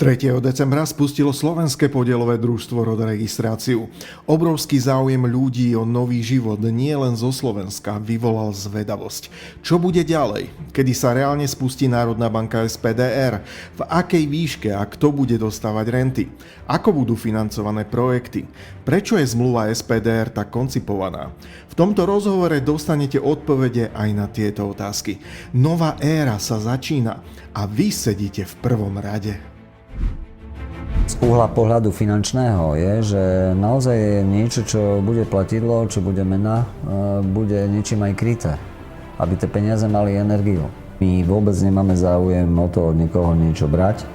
3. decembra spustilo slovenské podielové družstvo ROD registráciu. Obrovský záujem ľudí o nový život nie len zo Slovenska vyvolal zvedavosť. Čo bude ďalej? Kedy sa reálne spustí Národná banka SPDR? V akej výške a kto bude dostávať renty? Ako budú financované projekty? Prečo je zmluva SPDR tak koncipovaná? V tomto rozhovore dostanete odpovede aj na tieto otázky. Nová éra sa začína a vy sedíte v prvom rade. Z uhla pohľadu finančného je, že naozaj je niečo, čo bude platidlo, čo bude mena, bude niečím aj kryté, aby tie peniaze mali energiu. My vôbec nemáme záujem o to od niekoho niečo brať,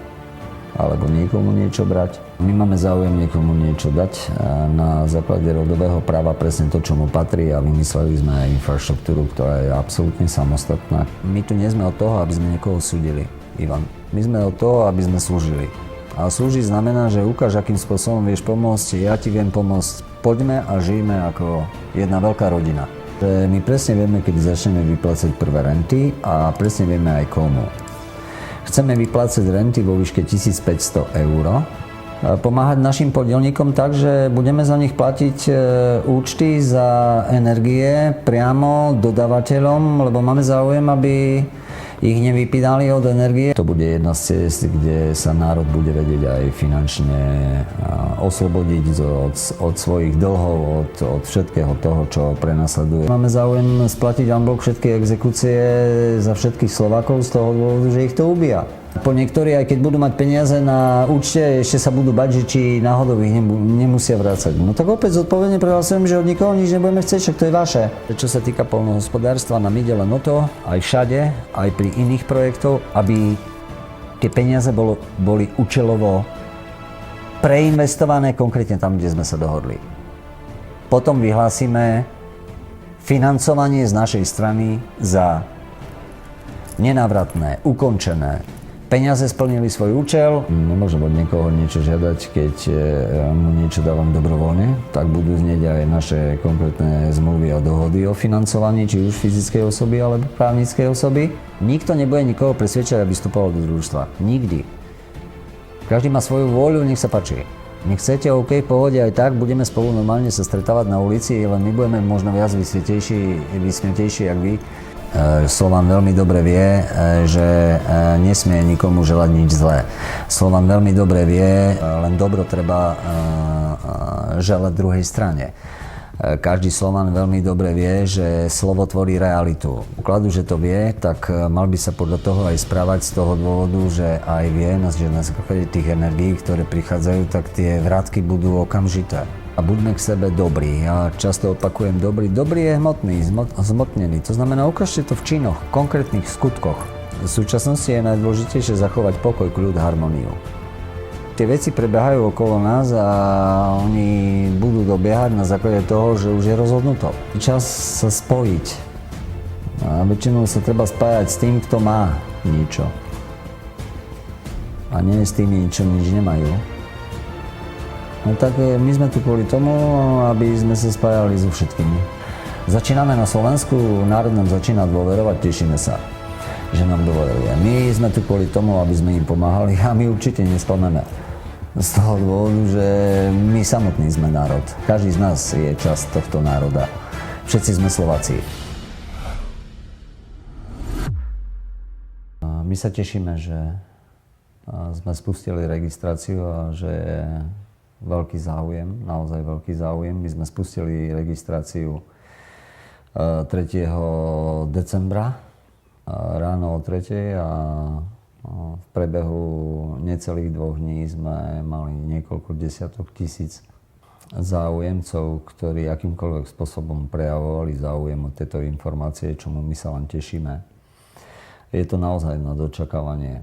alebo niekomu niečo brať. My máme záujem niekomu niečo dať na základe rodového práva presne to, čo mu patrí, a vymysleli sme aj infraštruktúru, ktorá je absolútne samostatná. My tu nie sme od toho, aby sme niekoho súdili, Ivan. My sme od toho, aby sme slúžili. A slúžiť znamená, že ukáž, akým spôsobom vieš pomôcť, ja ti viem pomôcť. Poďme a žijeme ako jedna veľká rodina. My presne vieme, kedy začneme vyplácať prvé renty a presne vieme aj komu. Chceme vyplácať renty vo výške 1500 eur. Pomáhať našim podielnikom tak, že budeme za nich platiť účty za energie priamo dodávateľom, lebo máme záujem, aby ich nevypínali od energie. To bude jedna z ciest, kde sa národ bude vedieť aj finančne oslobodiť od svojich dlhov, od všetkého toho, čo prenasleduje. Máme záujem splatiť en bloc všetky exekúcie za všetkých Slovákov z toho dôvodu, že ich to ubíja. Po niektorí, aj keď budú mať peniaze na účte, ešte sa budú bať, že či náhodou ich nemusia vrácať. No tak opäť zodpovedne prehlasujem, že od nikoho nič nebudeme chcieť, však to je vaše. Čo sa týka poľnohospodárstva, nám ide len o to, aj všade, aj pri iných projektoch, aby tie peniaze boli účelovo preinvestované konkrétne tam, kde sme sa dohodli. Potom vyhlásime financovanie z našej strany za nenávratné, ukončené. Peniaze splnili svoj účel. Nemôžem od niekoho niečo žiadať, keď mu niečo dávam dobrovoľne. Tak budú znieť aj naše konkrétne zmluvy a dohody o financovaní, či už fyzickej osoby alebo právnickej osoby. Nikto nebude nikoho presvedčať, aby vstupoval do družstva. Nikdy. Každý má svoju vôľu, nech sa páči. Nech chcete, OK, pohode, aj tak budeme spolu normálne sa stretávať na ulici, len my budeme možno viac vysmiatejší, jak vy. Slovan veľmi dobre vie, že nesmie nikomu želať nič zlé. Slovan veľmi dobre vie, len dobro treba želať druhej strane. Každý Slovan veľmi dobre vie, že slovo tvorí realitu. Ukladu, že to vie, tak mal by sa podľa toho aj správať z toho dôvodu, že aj vie, že na základe tých energií, ktoré prichádzajú, tak tie vrátky budú okamžité. A buďme k sebe dobrí. Ja často opakujem dobrý. Dobrý je hmotný, zmotnený. To znamená, ukážte to v činoch, konkrétnych skutkoch. V súčasnosti je najdôležitejšie zachovať pokoj, kľud, harmóniu. Tie veci prebiehajú okolo nás a oni budú dobiehať na základe toho, že už je rozhodnuto. Čas sa spojiť. A väčšinou sa treba spájať s tým, kto má niečo. A nie s tými, čo nič nemajú. No tak my sme tu kvôli tomu, aby sme sa spájali so všetkými. Začíname na Slovensku, národ nám začína dôverovať, tešíme sa, že nám dôveruje. My sme tu kvôli tomu, aby sme im pomáhali a my určite nespomeme. Z toho dôvodu, že my samotní sme národ. Každý z nás je časť tohto národa. Všetci sme Slováci. My sa tešíme, že sme spustili registráciu a že je veľký záujem, naozaj veľký záujem. My sme spustili registráciu 3. decembra ráno o 3. a v priebehu necelých 2 dní sme mali niekoľko desiatok tisíc záujemcov, ktorí akýmkoľvek spôsobom prejavovali záujem o tieto informácie, čomu my sa len tešíme. Je to naozaj na dočakávanie.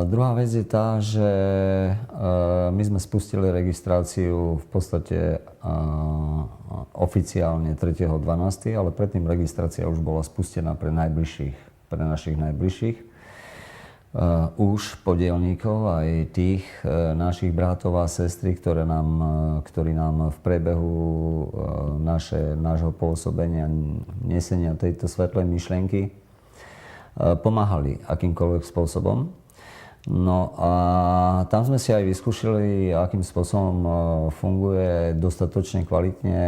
Druhá vec je tá, že my sme spustili registráciu v podstate oficiálne 3.12., ale predtým registrácia už bola spustená pre našich najbližších už podielníkov, aj tých našich bratov a sestry, ktorí nám v priebehu nášho pôsobenia, nesenia tejto svetlej myšlienky pomáhali akýmkoľvek spôsobom. No a tam sme si aj vyskúšali, akým spôsobom funguje dostatočne kvalitne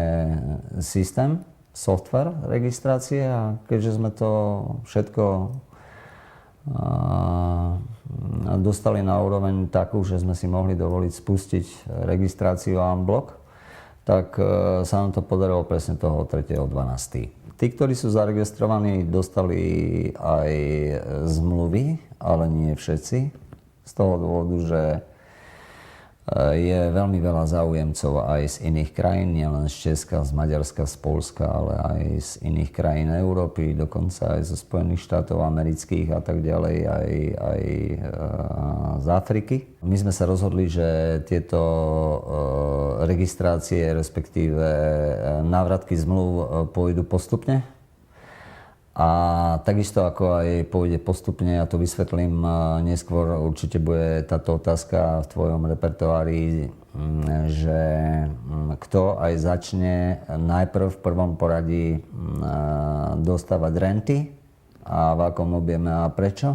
systém, software registrácie a keďže sme to všetko dostali na úroveň takú, že sme si mohli dovoliť spustiť registráciu en bloc, tak sa nám to podarilo presne toho 3.12. Tí, ktorí sú zaregistrovaní, dostali aj zmluvy, ale nie všetci. Z toho dôvodu, že je veľmi veľa záujemcov aj z iných krajín, nielen z Česka, z Maďarska, z Poľska, ale aj z iných krajín Európy, dokonca aj zo Spojených štátov amerických a tak ďalej, aj z Afriky. My sme sa rozhodli, že tieto registrácie, respektíve návratky zmluv pôjdu postupne. A takisto ako aj pôjde postupne, ja to vysvetlím neskôr, určite bude táto otázka v tvojom repertoári, že kto aj začne najprv v prvom poradí dostávať renty a v akom objeme a prečo,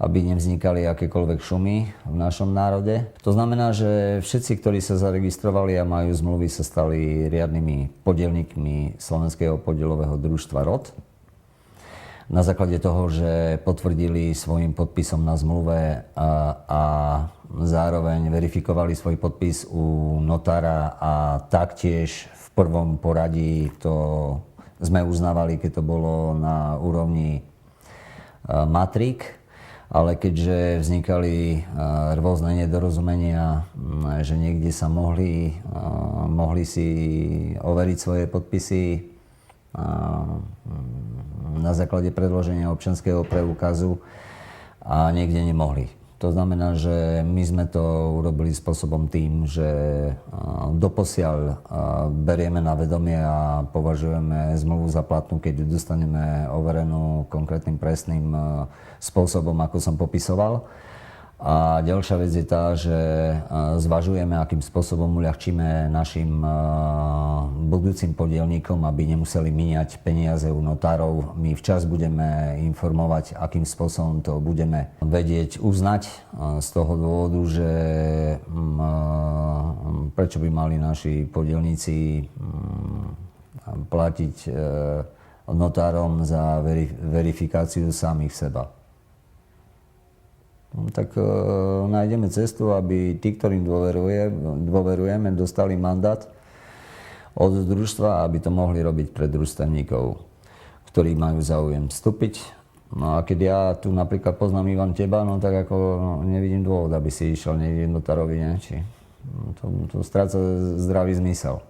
aby nevznikali akékoľvek šumy v našom národe. To znamená, že všetci, ktorí sa zaregistrovali a majú zmluvy, sa stali riadnymi podielnikmi Slovenského podielového družstva ROD. Na základe toho, že potvrdili svojím podpisom na zmluve a zároveň verifikovali svoj podpis u notára a taktiež v prvom poradí to sme uznávali, keď to bolo na úrovni matrík, ale keďže vznikali rôzne nedorozumenia, že niekde sa mohli si overiť svoje podpisy na základe predloženia občianskeho preukazu a niekde nemohli. To znamená, že my sme to urobili spôsobom tým, že doposiaľ berieme na vedomie a považujeme zmluvu za platnú, keď ju dostaneme overenú konkrétnym presným spôsobom, ako som popisoval. A ďalšia vec je tá, že zvažujeme, akým spôsobom uľahčíme našim budúcim podielníkom, aby nemuseli míňať peniaze u notárov. My včas budeme informovať, akým spôsobom to budeme vedieť uznať z toho dôvodu, že prečo by mali naši podielníci platiť notárom za verifikáciu samých seba. Tak nájdeme cestu, aby tí, ktorým dôverujeme, dostali mandát od družstva, aby to mohli robiť pre družstevníkov, ktorí majú záujem vstúpiť. No a keď ja tu napríklad poznám Ivan teba, no tak ako nevidím dôvod, aby si išiel niekde notárovi, to stráca zdravý zmysel.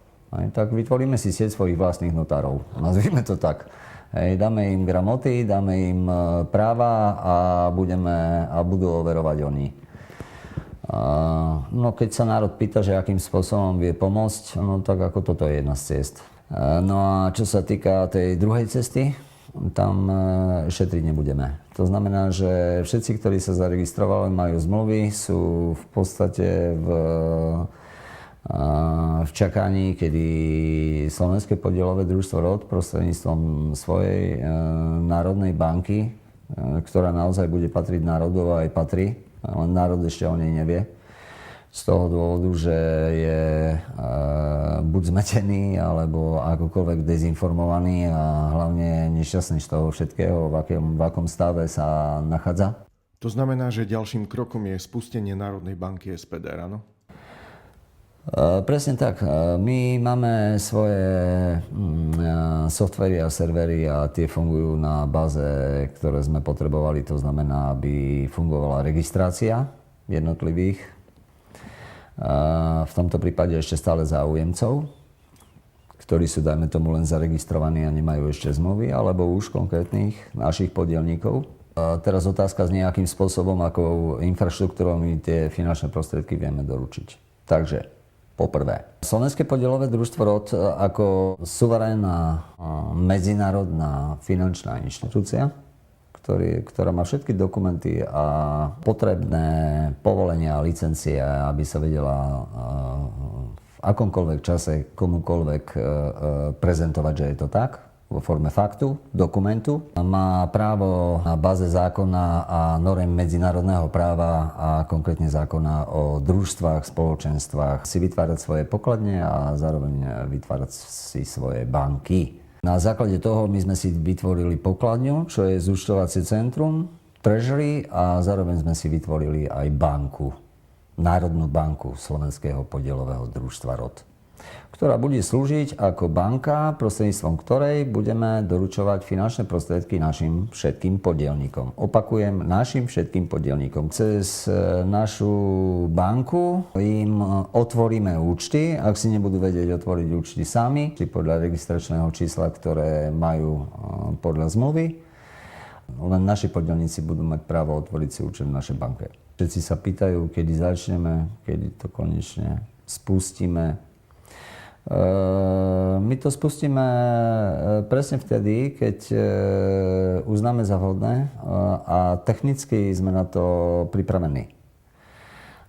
Tak vytvoríme si sieť svojich vlastných notárov, nazvime to tak. Hej, dáme im gramoty, dáme im práva a budú overovať oni. No keď sa národ pýta, že akým spôsobom vie pomôcť, no tak ako toto je jedna z ciest. No a čo sa týka tej druhej cesty, tam šetriť nebudeme. To znamená, že všetci, ktorí sa zaregistrovali, majú zmluvy, sú v podstate v čakaní, kedy Slovenské podielové družstvo ROD prostredníctvom svojej národnej banky, ktorá naozaj bude patriť národu a aj patrí, len národ ešte o nej nevie. Z toho dôvodu, že je buď zmetený, alebo akokoľvek dezinformovaný a hlavne nešťastný z toho všetkého, v akom stave sa nachádza. To znamená, že ďalším krokom je spustenie Národnej banky SPDR, áno? Presne tak. My máme svoje softvery a servery a tie fungujú na báze, ktoré sme potrebovali. To znamená, aby fungovala registrácia jednotlivých. V tomto prípade ešte stále záujemcov, ktorí sú, dajme tomu, len zaregistrovaní a nemajú ešte zmluvy, alebo už konkrétnych našich podielníkov. Teraz otázka s nejakým spôsobom, akou infraštruktúrou my tie finančné prostriedky vieme doručiť. Takže poprvé, Slovenské podielové družstvo ROD ako suverénna medzinárodná finančná inštitúcia, ktorá má všetky dokumenty a potrebné povolenia a licencie, aby sa vedela v akomkoľvek čase komukoľvek prezentovať, že je to tak. vo forme faktu, dokumentu. Má právo na báze zákona a noriem medzinárodného práva a konkrétne zákona o družstvách, spoločenstvách si vytvárať svoje pokladne a zároveň vytvárať si svoje banky. Na základe toho my sme si vytvorili pokladňu, čo je zúčtovacie centrum, treasury a zároveň sme si vytvorili aj banku, Národnú banku Slovenského podielového družstva ROD, ktorá bude slúžiť ako banka, prostredníctvom ktorej budeme doručovať finančné prostriedky našim všetkým podielnikom. Opakujem, našim všetkým podielnikom. Cez našu banku im otvoríme účty, ak si nebudú vedieť otvoriť účty sami, či podľa registračného čísla, ktoré majú podľa zmluvy, len naši podielnici budú mať právo otvoriť si účet v našej banke. Všetci sa pýtajú, kedy začneme, kedy to konečne spustíme. My to spustíme presne vtedy, keď uznáme za vhodné a technicky sme na to pripravení.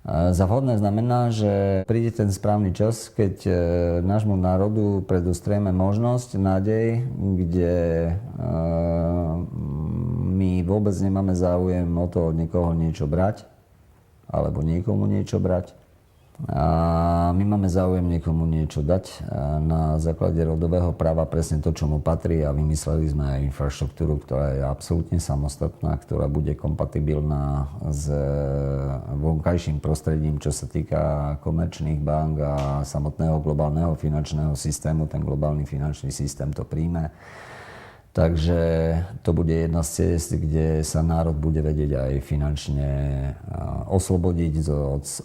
Za vhodné znamená, že príde ten správny čas, keď nášmu národu predostrieme možnosť, nádej, kde my vôbec nemáme záujem o to od niekoho niečo brať, alebo niekomu niečo brať. A my máme záujem niekomu niečo dať na základe rodového práva presne to, čo mu patrí a vymysleli sme aj infraštruktúru, ktorá je absolútne samostatná, ktorá bude kompatibilná s vonkajším prostredím, čo sa týka komerčných bank a samotného globálneho finančného systému. Ten globálny finančný systém to príjme. Takže to bude jedna z ciest, kde sa národ bude vedieť aj finančne oslobodiť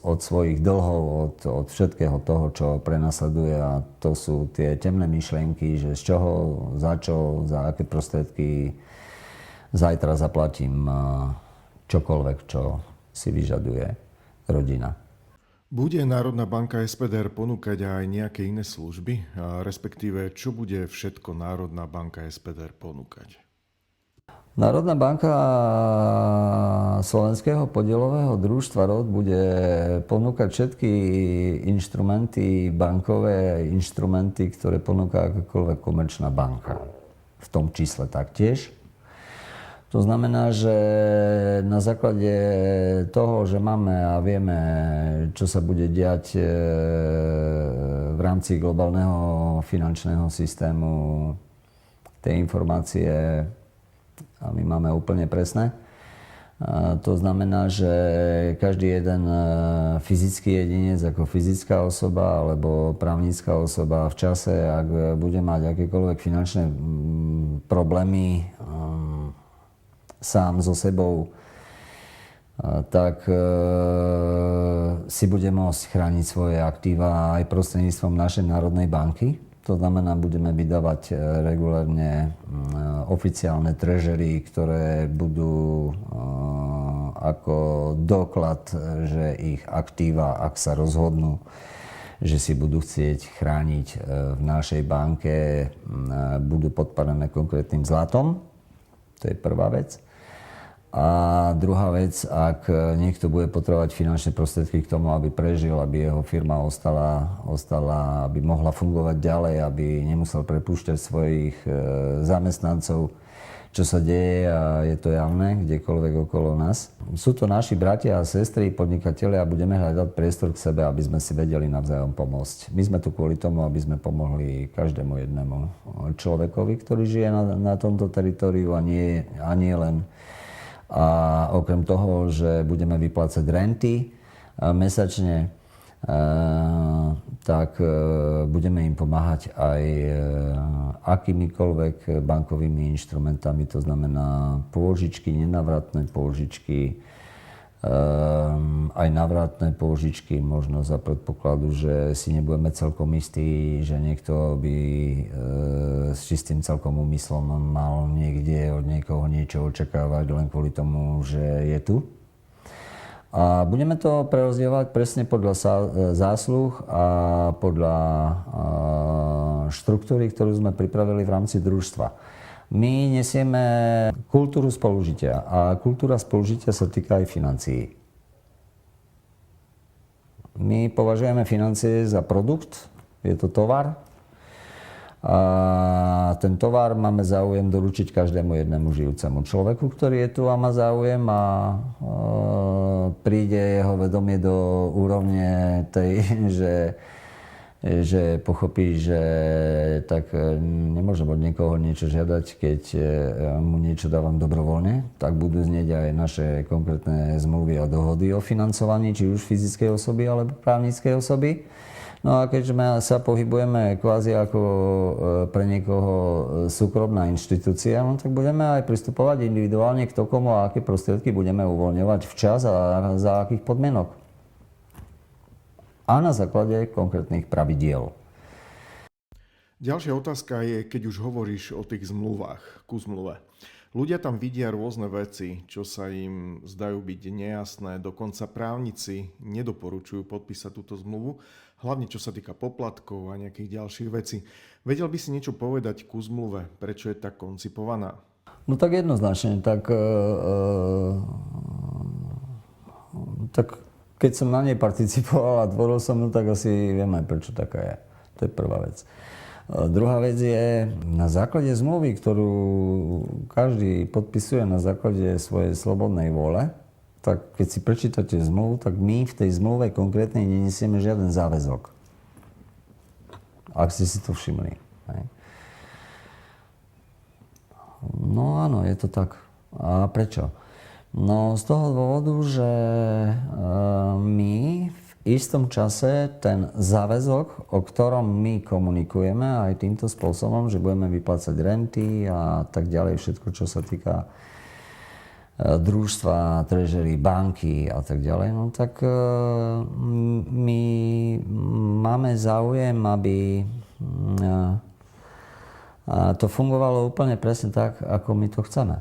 od svojich dlhov, od všetkého toho, čo prenasleduje. A to sú tie temné myšlienky, že z čoho, za aké prostriedky zajtra zaplatím čokoľvek, čo si vyžaduje rodina. Bude Národná banka SPDR ponúkať aj nejaké iné služby? Respektíve, čo bude všetko Národná banka SPDR ponúkať? Národná banka Slovenského podielového družstva ROD bude ponúkať všetky inštrumenty, bankové inštrumenty, ktoré ponúka akákoľvek komerčná banka. V tom čísle taktiež. To znamená, že na základe toho, že máme a vieme, čo sa bude diať v rámci globálneho finančného systému, tie informácie a my máme úplne presné. To znamená, že každý jeden fyzický jedinec ako fyzická osoba alebo právnická osoba v čase, ak bude mať akékoľvek finančné problémy sám so sebou, tak si bude môcť chrániť svoje aktíva aj prostredníctvom našej Národnej banky. To znamená, budeme vydávať regulárne oficiálne treasury, ktoré budú ako doklad, že ich aktíva, ak sa rozhodnú, že si budú chcieť chrániť v našej banke, budú podporené konkrétnym zlatom. To je prvá vec. A druhá vec, ak niekto bude potrebovať finančné prostriedky k tomu, aby prežil, aby jeho firma ostala, aby mohla fungovať ďalej, aby nemusel prepúšťať svojich zamestnancov, čo sa deje a je to javné kdekoľvek okolo nás. Sú to naši bratia a sestry, podnikatelia a budeme hľadať priestor k sebe, aby sme si vedeli navzájom pomôcť. My sme tu kvôli tomu, aby sme pomohli každému jednému človekovi, ktorý žije na tomto teritóriu a nie len. A okrem toho, že budeme vyplácať renty mesačne, tak budeme im pomáhať aj akýmikoľvek bankovými inštrumentami, to znamená pôžičky, nenávratné pôžičky, aj návratné pôžičky, možno za predpokladu, že si nebudeme celkom istí, že niekto by s čistým celkom úmyslom mal niekde od niekoho niečo očakávať len kvôli tomu, že je tu. A budeme to prerozdeľovať presne podľa zásluh a podľa štruktúry, ktorú sme pripravili v rámci družstva. My nesieme kultúru spolužitia a kultúra spolužitia sa týka aj financií. My považujeme financie za produkt, je to tovar A ten tovar máme záujem doručiť každému jednému žijúcemu človeku, ktorý je tu a má záujem a príde jeho vedomie do úrovne tej, že pochopí, že tak nemôžem od niekoho niečo žiadať, keď mu niečo dávam dobrovoľne, tak budú znieť aj naše konkrétne zmluvy a dohody o financovaní, či už fyzickej osoby alebo právnickej osoby. No a keďže sa pohybujeme kvázi ako pre niekoho súkromná inštitúcia, no tak budeme aj pristupovať individuálne k tomu, a aké prostriedky budeme uvoľňovať včas a za akých podmienok. A na základe konkrétnych pravidiel. Ďalšia otázka je, keď už hovoríš o tých zmluvách, ku zmluve. Ľudia tam vidia rôzne veci, čo sa im zdajú byť nejasné, dokonca právnici nedoporučujú podpísať túto zmluvu, hlavne čo sa týka poplatkov a nejakých ďalších vecí. Vedel by si niečo povedať ku zmluve, prečo je tak koncipovaná? No tak jednoznačne, tak keď som na nej participoval a tvoril som, no tak asi viem aj prečo taká je. To je prvá vec. Druhá vec je, na základe zmluvy, ktorú každý podpisuje na základe svojej slobodnej vôle, tak keď si prečítate zmluvu, tak my v tej zmluve konkrétnej nenesieme žiaden záväzok. Ak ste si to všimli. Hej. No áno, je to tak. A prečo? No z toho dôvodu, že my v istom čase ten záväzok, o ktorom my komunikujeme aj týmto spôsobom, že budeme vyplácať renty a tak ďalej, všetko, čo sa týka družstva, trežery, banky a tak ďalej, no tak my máme záujem, aby to fungovalo úplne presne tak, ako my to chceme.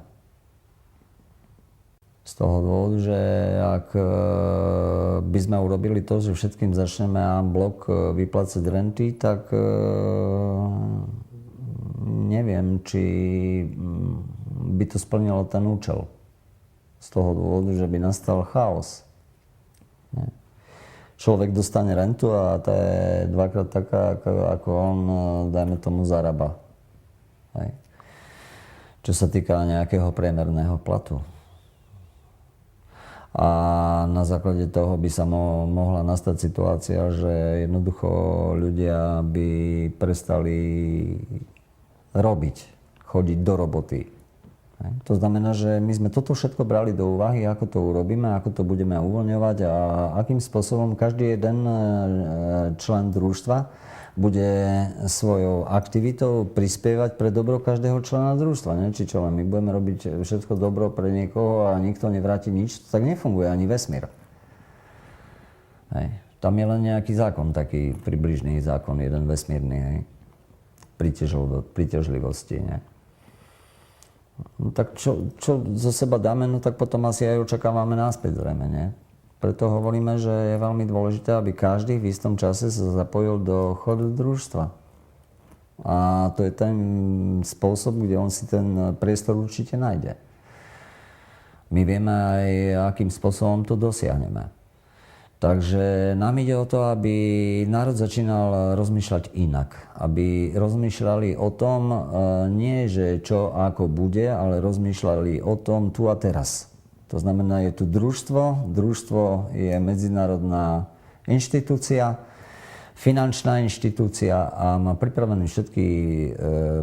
Z toho dôvodu, že ak by sme urobili to, že všetkým začneme en bloc vyplácať renty, tak neviem, či by to splnilo ten účel. Z toho dôvodu, že by nastal chaos. Človek dostane rentu a tá je dvakrát taká, ako on, dajme tomu, zarába. Hej. Čo sa týka nejakého priemerného platu. A na základe toho by sa mohla nastať situácia, že jednoducho ľudia by prestali robiť, chodiť do roboty. To znamená, že my sme toto všetko brali do úvahy, ako to urobíme, ako to budeme uvoľňovať a akým spôsobom každý jeden člen družstva bude svojou aktivitou prispievať pre dobro každého člena družstva. Ne? Či čo len my budeme robiť všetko dobro pre niekoho a nikto nevráti nič, tak nefunguje ani vesmír. Hej. Tam je len nejaký zákon, taký približný zákon, jeden vesmírny, hej. Príťažlivosti. Ne? No tak čo zo seba dáme, no tak potom asi aj očakávame naspäť zrejme, nie? Preto hovoríme, že je veľmi dôležité, aby každý v istom čase sa zapojil do chodu družstva. A to je ten spôsob, kde on si ten priestor určite nájde. My vieme aj, akým spôsobom to dosiahneme. Takže nám ide o to, aby národ začínal rozmýšľať inak. Aby rozmýšľali o tom, nie že čo ako bude, ale rozmýšľali o tom tu a teraz. To znamená, je tu družstvo. Družstvo je medzinárodná inštitúcia, finančná inštitúcia a má pripravené všetky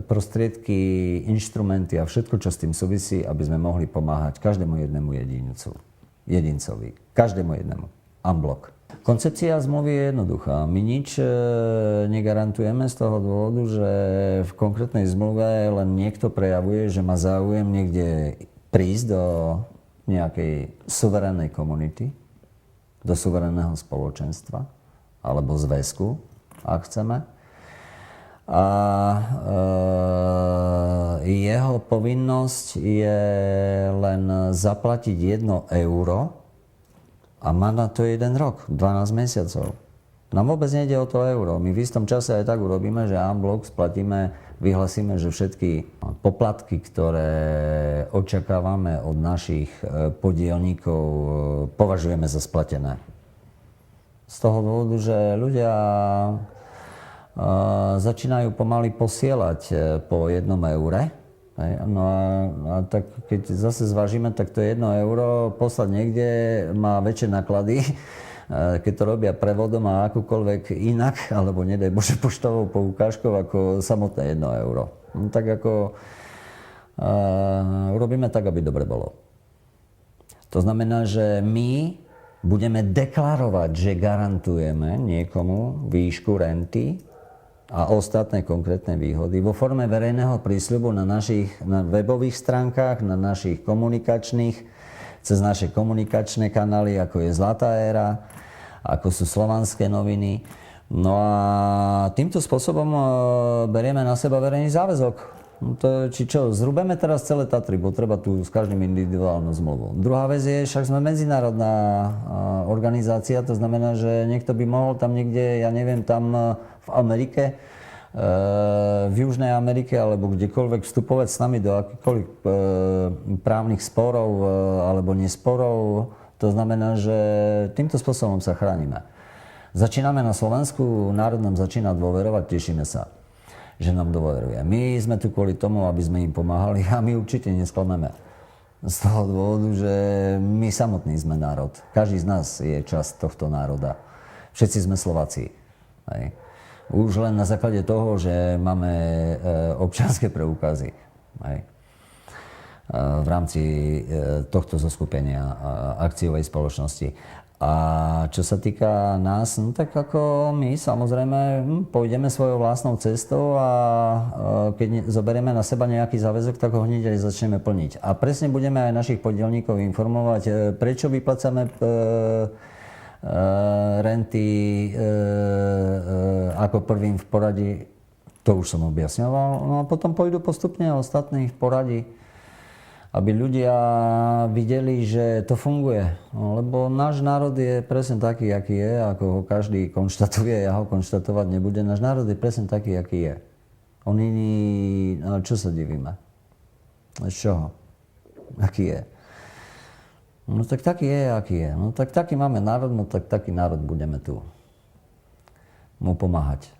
prostriedky, inštrumenty a všetko, čo s tým súvisí, aby sme mohli pomáhať každému jednému jedincovi. Každému jednému. En bloc. Koncepcia zmluvy je jednoduchá. My nič negarantujeme z toho dôvodu, že v konkrétnej zmluve len niekto prejavuje, že má záujem niekde prísť do nejakej suverénnej komunity, do suverénneho spoločenstva alebo zväzku, ak chceme. A jeho povinnosť je len zaplatiť 1 euro a má na to 1 rok, 12 mesiacov. Nám vôbec nejde o to euro. My v istom čase aj tak urobíme, že en bloc splatíme, vyhlasíme, že všetky poplatky, ktoré očakávame od našich podielníkov, považujeme za splatené. Z toho dôvodu, že ľudia začínajú pomaly posielať po 1 eure. No a tak keď zase zvážime, tak to 1 euro poslať niekde má väčšie náklady, keď to robia prevodom a akúkoľvek inak, alebo nedaj Bože poštovou poukážkou ako samotné 1 euro. No tak ako robíme tak, aby dobre bolo. To znamená, že my budeme deklarovať, že garantujeme niekomu výšku renty a ostatné konkrétne výhody vo forme verejného prísľubu na webových stránkach, na našich komunikačných, cez naše komunikačné kanály, ako je Zlatá éra, ako sú Slovanské noviny. No a týmto spôsobom berieme na seba verejný záväzok. No to, či čo, zrúbeme teraz celé Tatry, bo treba tu s každým individuálnu zmluvu. Druhá vec je, však sme medzinárodná organizácia, to znamená, že niekto by mohol tam niekde, ja neviem, tam v Amerike, v Južnej Amerike alebo kdekoľvek vstupovať s nami do akýchkoľvek právnych sporov alebo nesporov. To znamená, že týmto spôsobom sa chránime. Začíname na Slovensku, národ nám začína dôverovať, tešíme sa, že nám dôveruje. My sme tu kvôli tomu, aby sme im pomáhali a my určite nesklameme. Z toho dôvodu, že my samotní sme národ. Každý z nás je časť tohto národa. Všetci sme Slováci. Hej. Už len na základe toho, že máme občianske preukazy. Hej. V rámci tohto zoskupenia akciovej spoločnosti. A čo sa týka nás, no tak ako my samozrejme pôjdeme svojou vlastnou cestou a keď zoberieme na seba nejaký záväzok, tak ho hneď aj začneme plniť. A presne budeme aj našich podielníkov informovať, prečo vyplácame renty ako prvým v poradí. To už som objasňoval. No a potom pôjdu postupne ostatní v poradí, aby ľudia videli, že to funguje. No, lebo náš národ je presne taký, aký je, ako ho každý konštatuje, ja ho konštatovať nebudem. Náš národ je presne taký, aký je. On iný, no, čo sa divíme? Z čoho? Aký je? No tak taký je, aký je. No tak taký máme národ, no tak taký národ budeme tu mu pomáhať.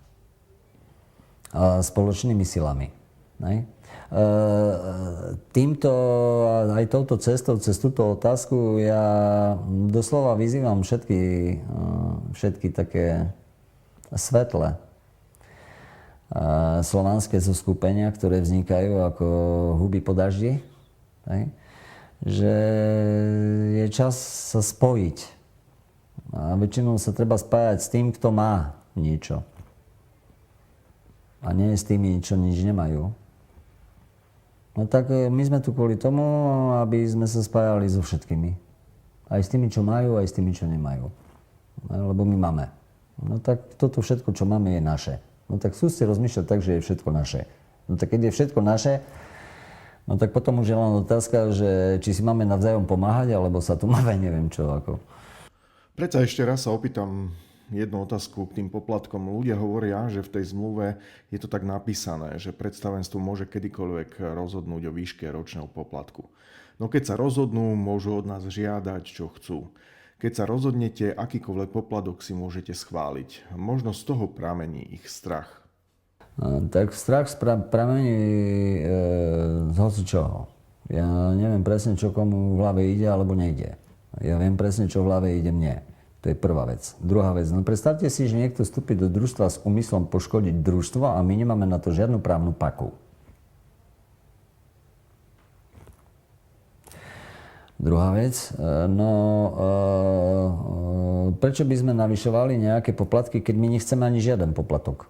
A spoločnými silami. Ne? Týmto, aj touto cestou, cez túto otázku, ja doslova vyzývam všetky také svetlé slovanské zoskupenia, ktoré vznikajú ako huby po daždi, že je čas sa spojiť. A väčšinou sa treba spájať s tým, kto má niečo. A nie s tými, čo nič nemajú. No tak my sme tu kvôli tomu, aby sme sa spájali so všetkými. Aj s tými, čo majú, aj s tými, čo nemajú. Lebo my máme. No tak toto všetko, čo máme, je naše. No tak skúste rozmýšľať tak, že je všetko naše. No tak keď je všetko naše, no tak potom už je len otázka, že či si máme navzájom pomáhať, alebo sa tu máme neviem čo ako. Predsa ešte raz sa opýtam jednu otázku k tým poplatkom. Ľudia hovoria, že v tej zmluve je to tak napísané, že predstavenstvo môže kedykoľvek rozhodnúť o výške ročného poplatku. No keď sa rozhodnú, môžu od nás žiadať, čo chcú. Keď sa rozhodnete, akýkoľvek poplatok si môžete schváliť. Možno z toho pramení ich strach. Tak strach pramení z hocičoho. Ja neviem presne, čo komu v hlave ide alebo nejde. Ja viem presne, čo v hlave ide mne. To je prvá vec. Druhá vec. No predstavte si, že niekto vstúpi do družstva s úmyslom poškodiť družstvo a my nemáme na to žiadnu právnu paku. Druhá vec. Prečo by sme navyšovali nejaké poplatky, keď my nechceme ani žiaden poplatok?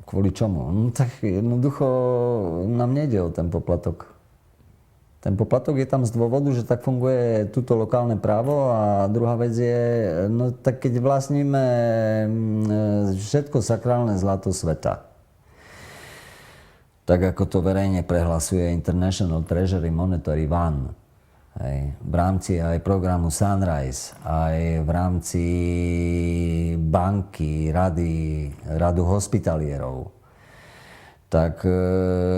Kvôli čomu? No tak jednoducho nám nejde o ten poplatok. Ten poplatok je tam z dôvodu, že tak funguje túto lokálne právo a druhá vec je, no tak keď vlastníme všetko sakrálne zlato sveta, tak ako to verejne prehlasuje International Treasury Monetary Fund, v rámci aj programu Sunrise, aj v rámci banky, radu hospitalierov, tak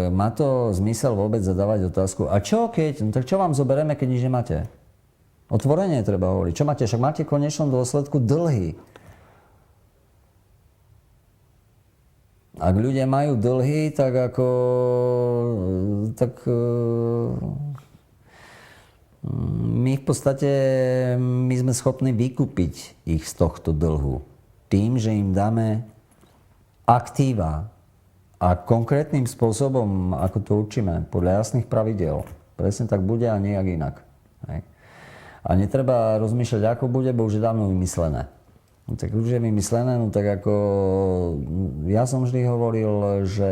má to zmysel vôbec zadávať otázku, a čo keď? No tak čo vám zoberieme, keď nič nemáte? Otvorene treba hovoriť. Čo máte? Však máte v konečnom dôsledku dlhy. Ak ľudia majú dlhy, tak my v podstate sme schopní vykúpiť ich z tohto dlhu. Tým, že im dáme aktíva a konkrétnym spôsobom, ako to určíme, podľa jasných pravidel. Presne tak bude a nejak inak. Hej. A netreba rozmýšľať, ako bude, bo už je dávno vymyslené. No, tak už je vymyslené, no tak ako ja som vždy hovoril, že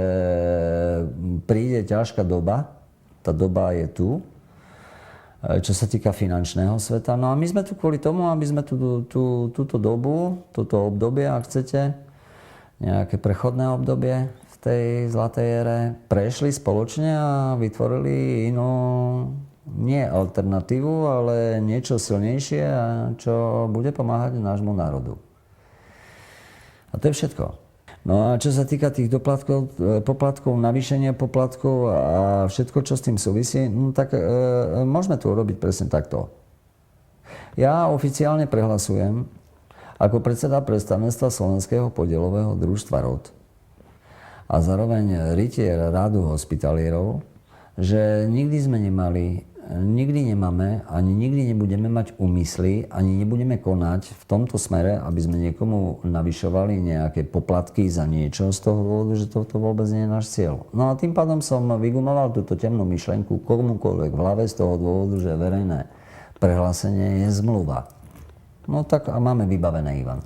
príde ťažká doba, tá doba je tu, čo sa týka finančného sveta. No a my sme tu kvôli tomu, aby sme túto dobu, toto obdobie, ak chcete, nejaké prechodné obdobie v tej zlatej ére, prešli spoločne a vytvorili inú, nie alternatívu, ale niečo silnejšie, čo bude pomáhať nášmu národu. A to je všetko. No a čo sa týka tých poplatkov, navýšenia poplatkov a všetko, čo s tým súvisí, no tak môžeme to urobiť presne takto. Ja oficiálne prehlasujem ako predseda predstavenstva Slovenského podielového družstva ROD a zároveň rytier rádu hospitalierov, že nikdy nemáme, ani nikdy nebudeme mať úmysly, ani nebudeme konať v tomto smere, aby sme niekomu navyšovali nejaké poplatky za niečo z toho dôvodu, že toto vôbec nie je náš cieľ. No a tým pádom som vygumoval túto temnú myšlenku komukoľvek v hlave z toho dôvodu, že verejné prehlásenie je zmluva. No tak a máme vybavené, Ivan.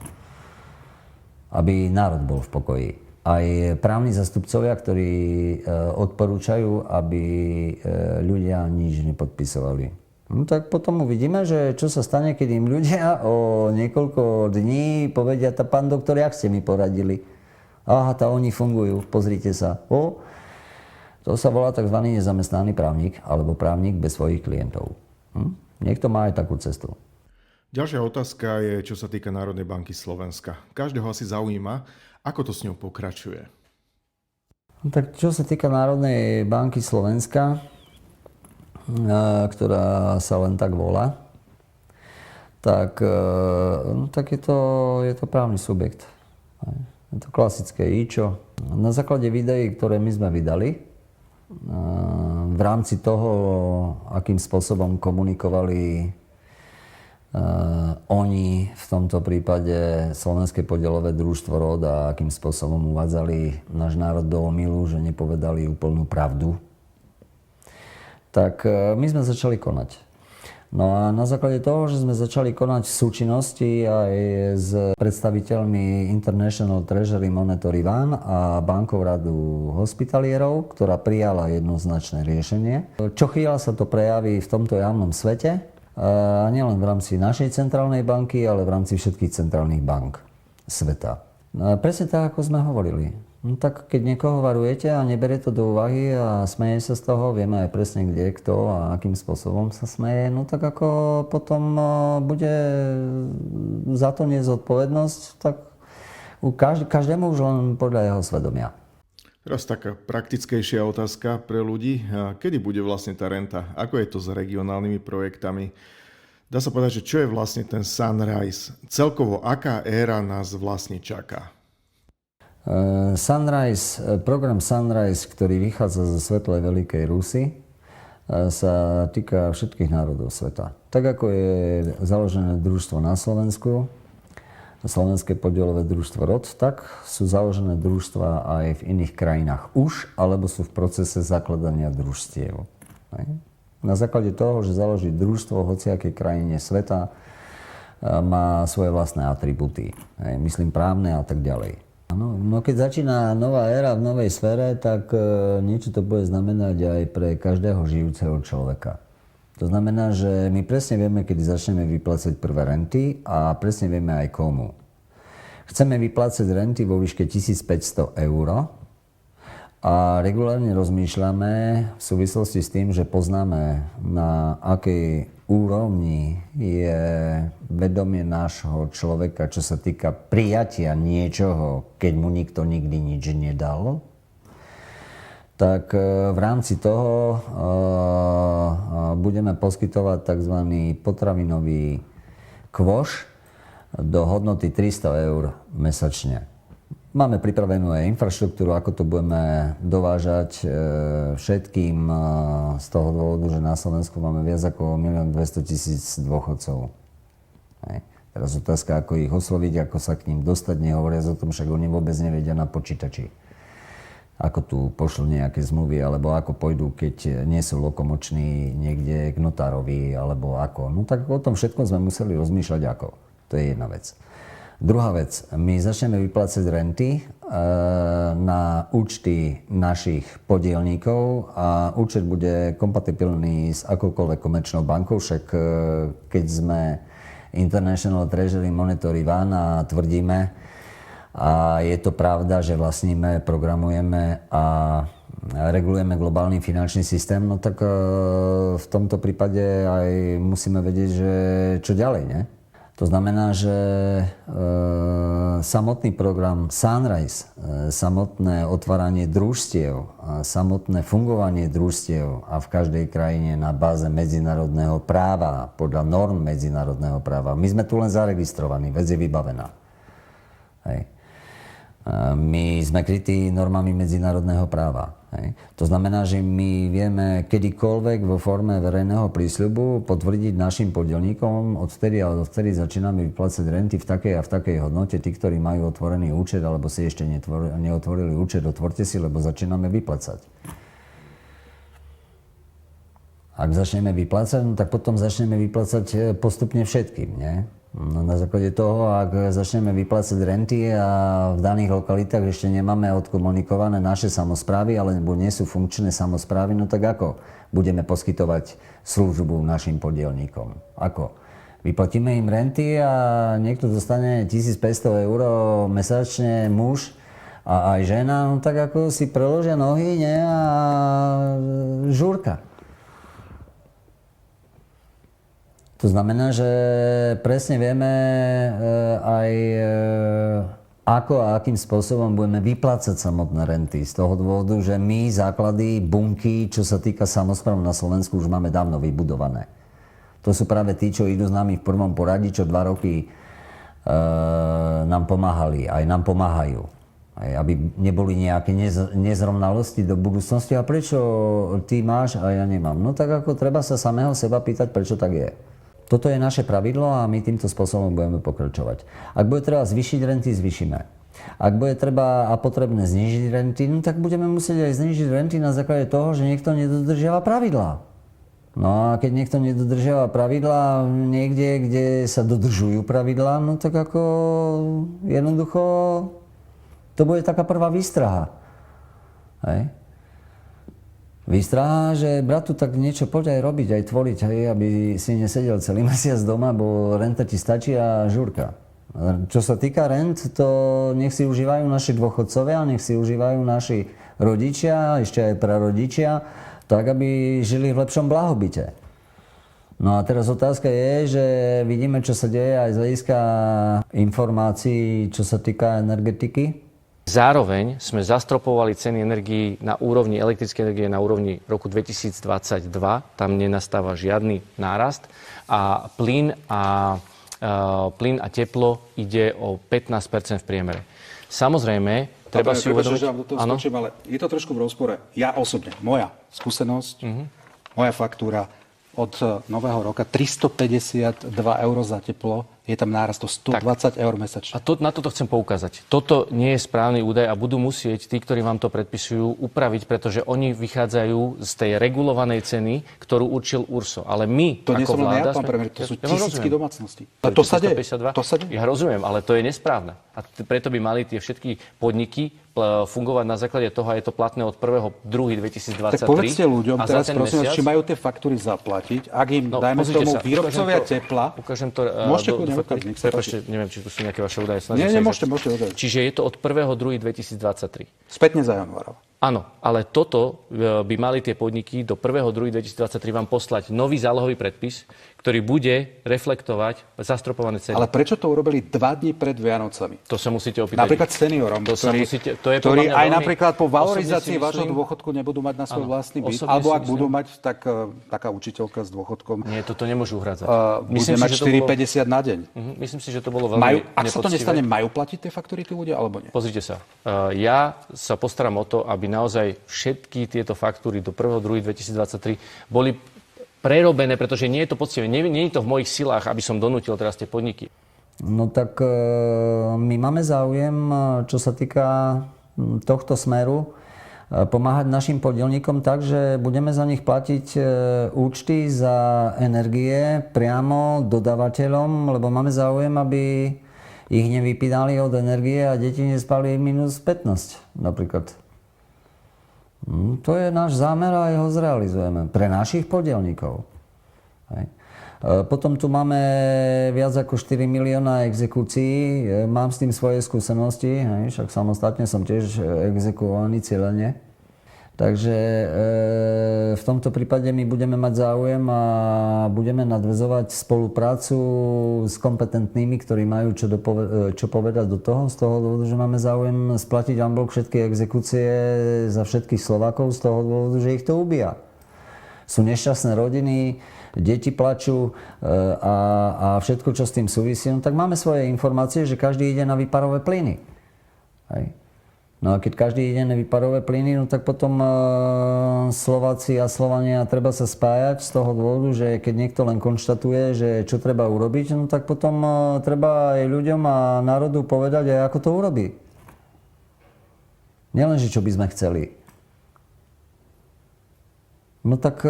Aby národ bol v pokoji. Aj právni zastupcovia, ktorí odporúčajú, aby ľudia nič nepodpisovali. No tak potom uvidíme, že čo sa stane, keď im ľudia o niekoľko dní povedia, pán doktor, jak ste mi poradili? Aha, oni fungujú, pozrite sa. To sa volá tzv. Nezamestnaný právnik, alebo právnik bez svojich klientov. Niekto má aj takú cestu. Ďalšia otázka je, čo sa týka Národnej banky Slovenska. Každého asi zaujíma, ako to s ňou pokračuje. Tak čo sa týka Národnej banky Slovenska, ktorá sa len tak volá, tak je to právny subjekt. Je to klasické IČO. Na základe videí, ktoré my sme vydali, v rámci toho, akým spôsobom komunikovali oni, v tomto prípade Slovenské podielové družstvo ROD, a akým spôsobom uvádzali náš národ do omylu, že nepovedali úplnú pravdu, tak my sme začali konať. No a na základe toho, že sme začali konať v súčinnosti aj s predstaviteľmi International Treasury Monetary One a Bankou radu hospitalierov, ktorá prijala jednoznačné riešenie. Čo chvíľa sa to prejaví v tomto javnom svete, a nielen v rámci našej centrálnej banky, ale v rámci všetkých centrálnych bank sveta. Presne tak, ako sme hovorili. No tak keď niekoho varujete a neberie to do úvahy a smeje sa z toho, vieme aj presne kde, kto a akým spôsobom sa smeje, no tak ako potom bude za to nezodpovednosť, tak každému už len podľa jeho svedomia. Teraz taká praktickejšia otázka pre ľudí. Kedy bude vlastne tá renta? Ako je to s regionálnymi projektami? Dá sa povedať, že čo je vlastne ten Sunrise? Celkovo, aká éra nás vlastne čaká? Program Sunrise, ktorý vychádza zo svetlej Veľkej Rusy, sa týka všetkých národov sveta. Tak ako je založené družstvo na Slovensku, Slovenské podielové družstvo ROD, tak sú založené družstva aj v iných krajinách už, alebo sú v procese zakladania družstiev. Na základe toho, že založiť družstvo v hociakej krajine sveta, má svoje vlastné atribúty. Myslím právne a tak ďalej. No keď začína nová éra v novej sfére, tak niečo to bude znamenať aj pre každého žijúceho človeka. To znamená, že my presne vieme, kedy začneme vyplácať prvé renty a presne vieme aj komu. Chceme vyplácať renty vo výške 1500 eur a regulárne rozmýšľame v súvislosti s tým, že poznáme, na akej úrovni je vedomie nášho človeka, čo sa týka prijatia niečoho, keď mu nikto nikdy nič nedal. tak v rámci toho budeme poskytovať tzv. Potravinový kvoš do hodnoty 300 eur mesačne. Máme pripravenú aj infraštruktúru, ako to budeme dovážať všetkým z toho dôvodu, že na Slovensku máme viac ako 1 200 000 dôchodcov. Hej. Teraz otázka, ako ich osloviť, ako sa k ním dostať, nehovoriac o tom, však oni vôbec nevedia na počítači. Ako tu pošlú nejaké zmluvy, alebo ako pôjdu, keď nie sú lokomoční niekde k notárovi, alebo ako. No tak o tom všetkom sme museli rozmýšľať ako. To je jedna vec. Druhá vec, my začneme vyplácať renty na účty našich podielníkov a účet bude kompatibilný s akoukoľvek komerčnou bankou, však keď sme International Treasury Monetary One a tvrdíme, a je to pravda, že vlastníme, programujeme a regulujeme globálny finančný systém, no tak v tomto prípade aj musíme vedieť, že čo ďalej, nie? To znamená, že samotný program Sunrise, samotné otváranie družstiev, samotné fungovanie družstiev a v každej krajine na báze medzinárodného práva, podľa norm medzinárodného práva. My sme tu len zaregistrovaní, vec je vybavená. Hej. My sme krytí normami medzinárodného práva. Hej. To znamená, že my vieme kedykoľvek vo forme verejného prísľubu potvrdiť našim podielníkom, odvtedy začíname vyplácať renty v takej a v takej hodnote. Tí, ktorí majú otvorený účet alebo si ešte neotvorili účet, otvorte si, lebo začíname vyplácať. Ak začneme vyplácať, no tak potom začneme vyplácať postupne všetkým, nie? No na základe toho, ak začneme vyplácať renty a v daných lokalitách ešte nemáme odkomunikované naše samosprávy, alebo nie sú funkčné samosprávy, no tak ako budeme poskytovať službu našim podielníkom? Ako? Vyplatíme im renty a niekto dostane 1500 eur mesačne muž a aj žena, no tak ako si preložia nohy, nie? A žúrka. To znamená, že presne vieme aj ako a akým spôsobom budeme vyplácať samotné renty. Z toho dôvodu, že my základy, bunky, čo sa týka samospráv na Slovensku, už máme dávno vybudované. To sú práve tí, čo idú s nami v prvom poradí, čo 2 roky nám pomáhali, aj nám pomáhajú. Aby neboli nejaké nezrovnalosti do budúcnosti. A prečo ty máš a ja nemám? No tak ako treba sa samého seba pýtať, prečo tak je. Toto je naše pravidlo a my týmto spôsobom budeme pokračovať. Ak bude treba zvýšiť renty, zvýšime. Ak bude treba a potrebné znížiť renty, no tak budeme musieť aj znížiť renty na základe toho, že niekto nedodržiava pravidlá. No a keď niekto nedodržiava pravidlá niekde, kde sa dodržujú pravidlá, no tak ako jednoducho to bude taká prvá výstraha. Hej? Výstraha, že bratu, tak niečo poď aj robiť, aj tvoriť, hej, aby si nesedel celý mesiac doma, bo renta ti stačí a žúrka. Čo sa týka rent, to nech si užívajú naši dôchodcovia, nech si užívajú naši rodičia, ešte aj prarodičia, tak aby žili v lepšom blahobite. No a teraz otázka je, že vidíme, čo sa deje aj z hľadiska informácií, čo sa týka energetiky. Zároveň sme zastropovali ceny energií na úrovni elektrickej energie na úrovni roku 2022. Tam nenastáva žiadny nárast. A plyn a teplo ide o 15% v priemere. Samozrejme, treba si uvedomiť... Ale je to trošku v rozpore. Ja osobne, moja skúsenosť, moja faktúra od nového roka 352 eur za teplo, je tam nárast o 120 eur mesačne. A na toto chcem poukázať. Toto nie je správny údaj a budú musieť tí, ktorí vám to predpisujú, upraviť, pretože oni vychádzajú z tej regulovanej ceny, ktorú určil URSO. Ale my, to ako vláda... To nie to sú tisícky domácností. A to sa deje. Ja rozumiem, ale to je nesprávne. A preto by mali tie všetky podniky fungovať na základe toho, a je to platné od 1.2.2023. Tak povedzte ľuďom teraz, prosím vás, či majú tie faktúry zaplatiť, ak im, dajme tomu, výrobcovia tepla... Ukážem to... Prepáčte, neviem, či tu sú nejaké vaše údaje. Nie, môžete údaje. Čiže je to od 1.2.2023. Spätne za januára. Áno, ale toto by mali tie podniky do 1.2.2023 vám poslať nový zálohový predpis, ktorý bude reflektovať zastropované ceny. Ale prečo to urobili 2 dni pred Vianocami? To sa musíte opýtať. Napríklad seniorom, ktorí aj napríklad po valorizácii vášho dôchodku nebudú mať na svoj vlastný byt, alebo ak budú mať, tak taká učiteľka s dôchodkom Nie, toto nemôžu uhrádzať. bude mať 4,50 na deň. Myslím si, že to bolo veľmi Ak sa to nestane, majú platiť tie faktúry tí ľudia, alebo nie? Pozrite sa. Ja sa postaram o to, aby naozaj všetky tieto faktúry do 1.2.2023 boli prerobené, pretože nie je to poctivé. Nie je to v mojich silách, aby som donútil teraz tie podniky. No tak my máme záujem, čo sa týka tohto smeru, pomáhať našim podielnikom tak, že budeme za nich platiť účty za energie priamo dodávateľom, lebo máme záujem, aby ich nevypínali od energie a deti nespali minus 15 napríklad. To je náš zámer a jeho zrealizujeme pre našich podielnikov. Hej. Potom tu máme viac ako 4 milióna exekúcií. Mám s tým svoje skúsenosti, hej, však samostatne som tiež exekuovaný cieľene. Takže v tomto prípade my budeme mať záujem a budeme nadväzovať spoluprácu s kompetentnými, ktorí majú čo povedať do toho, z toho dôvodu, že máme záujem splatiť en bloc všetky exekúcie za všetkých Slovákov, z toho dôvodu, že ich to ubíja. Sú nešťastné rodiny, deti plačú a všetko, čo s tým súvisí. No tak máme svoje informácie, že každý ide na výparové plyny. Hej. No a keď každý ide na výparové plyny, no tak potom Slováci a Slovania treba sa spájať z toho dôvodu, že keď niekto len konštatuje, že čo treba urobiť, no tak potom treba aj ľuďom a národu povedať aj ako to urobí. Nielenže čo by sme chceli. No tak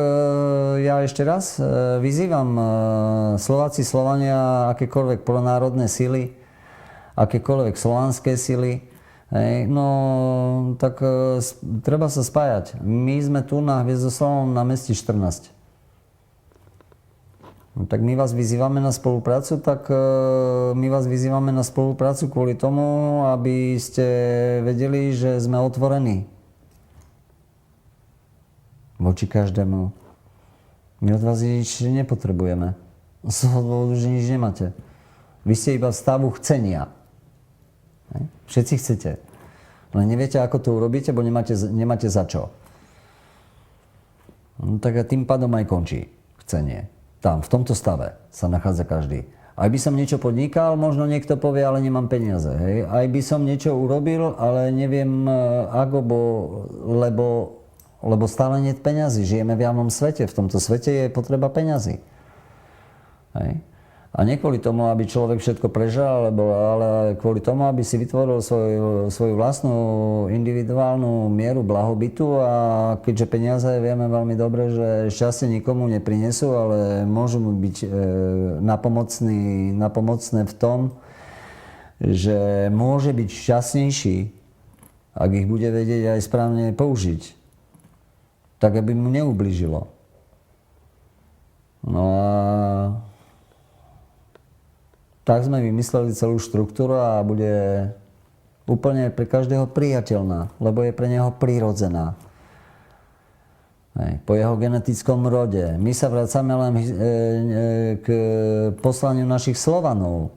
ja ešte raz vyzývam Slováci, Slovania, akékoľvek pronárodné sily, akékoľvek slovanské sily, hej, no tak treba sa spájať. My sme tu na Hviezdoslavom námestí 14. No, tak my vás vyzývame na spoluprácu, kvôli tomu, aby ste vedeli, že sme otvorení voči každému. My od vás nič nepotrebujeme. Z toho dôvodu, že nič nemáte. Vy ste iba v stavu chcenia. Všetci chcete. Len neviete, ako to urobíte, bo nemáte za čo. No tak a tým pádom aj končí chcenie. Tam, v tomto stave sa nachádza každý. Aj by som niečo podnikal, možno niekto povie, ale nemám peniaze. Hej. Aj by som niečo urobil, ale neviem ako, lebo stále nie je peňazí. Žijeme v javnom svete. V tomto svete je potreba peňazí. Hej. A nie kvôli tomu, aby človek všetko prežal, ale kvôli tomu, aby si vytvoril svoju vlastnú individuálnu mieru blahobytu a keďže peniaze vieme veľmi dobre, že šťastie nikomu neprinesú, ale môžu mu byť napomocné v tom, že môže byť šťastnejší, ak ich bude vedieť aj správne použiť, tak aby mu neublížilo. No a tak sme vymysleli celú štruktúru a bude úplne pre každého priateľná, lebo je pre neho prirodzená. Po jeho genetickom rode. My sa vracame len k poslaniu našich Slovanov.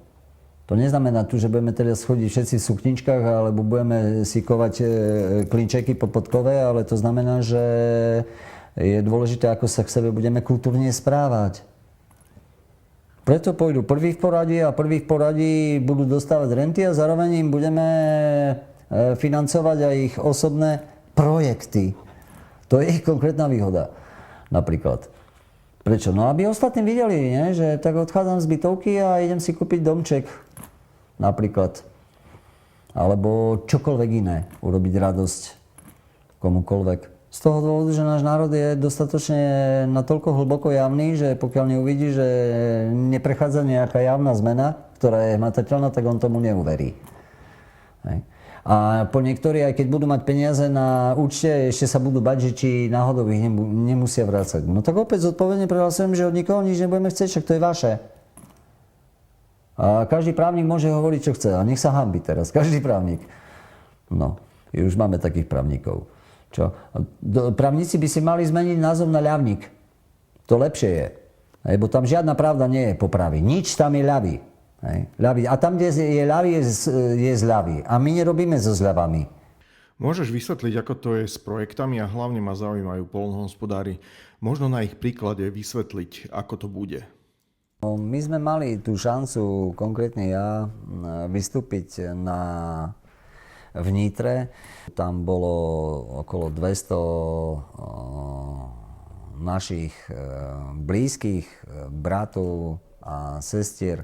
To neznamená tu, že budeme teda schodiť všetci v sukničkách alebo budeme si kovať klinčeky po podkove, ale to znamená, že je dôležité, ako sa k sebe budeme kultúrne správať. Preto pôjdu prví v poradí a prví v poradí budú dostávať renty a zároveň im budeme financovať aj ich osobné projekty. To je ich konkrétna výhoda. Napríklad. Prečo? No aby ostatní videli, nie? Že tak odchádzam z bytovky a idem si kúpiť domček. Napríklad. Alebo čokoľvek iné. Urobiť radosť komukoľvek. Z toho dôvodu, že náš národ je dostatočne natoľko hlboko javný, že pokiaľ neuvidí, že neprechádza nejaká javná zmena, ktorá je hmatateľná, tak on tomu neuverí. Hej. A po niektorí, aj keď budú mať peniaze na účte, ešte sa budú bať, že či náhodou ich nemusia vrácať. No tak opäť zodpovedne prehlasujem, že od nikoho nič nebudeme chcieť, však to je vaše. A každý právnik môže hovoriť, čo chce. A nech sa hanbí teraz. Každý právnik. No, už máme takých právnikov. Čo? Právnici by si mali zmeniť názov na ľavník. To lepšie je. Lebo tam žiadna pravda nie je po praví. Nič tam je ľavý. Ľavý. A tam, kde je ľavý, je zľavý. A my nerobíme so zľavami. Môžeš vysvetliť, ako to je s projektami a hlavne ma zaujímajú poľnohospodári. Možno na ich príklade vysvetliť, ako to bude. My sme mali tú šancu, konkrétne ja, vystúpiť v Nitre. Tam bolo okolo 200 našich blízkych bratov a sestier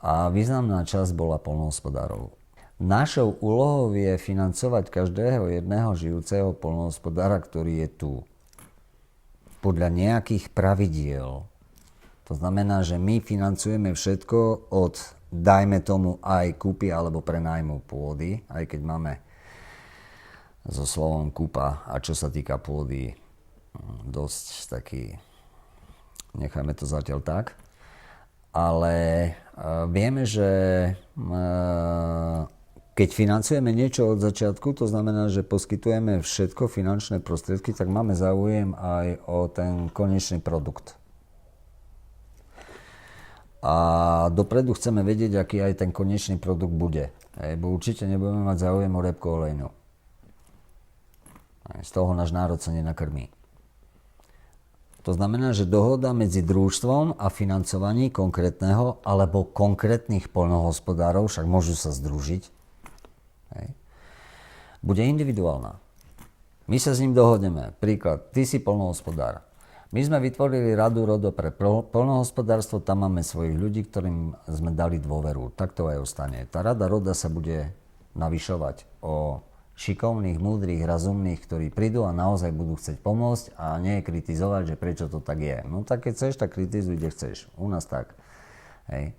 a významná časť bola poľnohospodárov. Našou úlohou je financovať každého jedného žijúceho poľnohospodára, ktorý je tu. Podľa nejakých pravidiel. To znamená, že my financujeme všetko od, dajme tomu, aj kúpy alebo prenajmu pôdy, aj keď máme so slovom kúpa a čo sa týka pôdy dosť taký, nechajme to zatiaľ tak. Ale vieme, že keď financujeme niečo od začiatku, to znamená, že poskytujeme všetko finančné prostriedky, tak máme záujem aj o ten konečný produkt. A dopredu chceme vedieť, aký aj ten konečný produkt bude. Bo určite nebudeme mať záujem o repku olejnú. Z toho náš národ sa nenakrmí. To znamená, že dohoda medzi družstvom a financovaní konkrétneho alebo konkrétnych poľnohospodárov, však môžu sa združiť, bude individuálna. My sa s ním dohodneme. Príklad, ty si poľnohospodár. My sme vytvorili Radu RODO pre poľnohospodárstvo, tam máme svojich ľudí, ktorým sme dali dôveru. Tak to aj ostane. Tá Rada RODO sa bude navyšovať o šikovných, múdrych, rozumných, ktorí prídu a naozaj budú chcieť pomôcť a nie kritizovať, že prečo to tak je. No tak keď chceš, tak kritizuj, kde chceš. U nás tak. Hej.